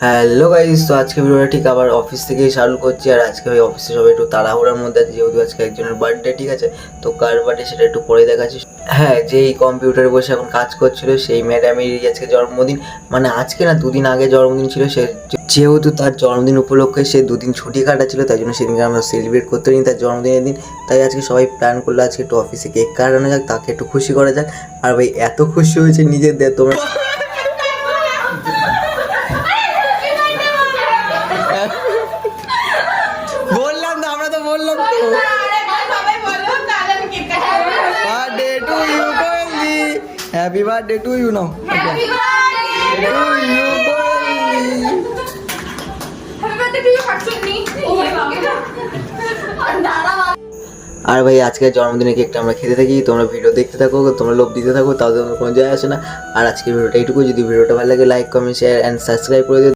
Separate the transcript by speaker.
Speaker 1: Hello guys, তো আজকে ভিডিওটা ঠিক আবার অফিস থেকেই চালু করছি। আর আজকে ওই অফিসে সবাই একটু তাড়াহুড়ার মধ্যে আছে, যেহেতু আজকে একজনের বার্থডে। ঠিক আছে, তো কার বার্থডে সেটা একটু পরে দেখাচ্ছি। হ্যাঁ, যেই কম্পিউটারে বসে এখন কাজ করছিল সেই ম্যাডামেরই আজকে জন্মদিন। মানে আজকে না, দুদিন আগে জন্মদিন ছিল। সে যেহেতু তার জন্মদিন উপলক্ষে সে দুদিন ছুটি কাটাচ্ছিল, তাই জন্য সেদিনকে আমরা সেলিব্রেট করতে পারিনি তার জন্মদিনের দিন। তাই আজকে সবাই প্ল্যান করলো আজকে একটু অফিসে কেক কাটানো যাক, তাকে একটু খুশি করা যাক। আর ভাই এত খুশি হয়েছে নিজেদের, তোমরা বললাম তো, আমরা তো বললাম তো birthday to you Koyeli, happy birthday to you নাও, happy birthday to you Koyeli. আর ভাই আজকে জন্মদিনের কেকটা আমরা খেতে থাকি, তোমরা ভিডিও দেখতে থাকো, তোমরা লোভ দিতে থাকো, তাও তোমার কোনো যায় আসে না। আর আজকের ভিডিওটা এইটুকু। যদি ভিডিওটা ভালো লাগে like comment share and subscribe করে দিও।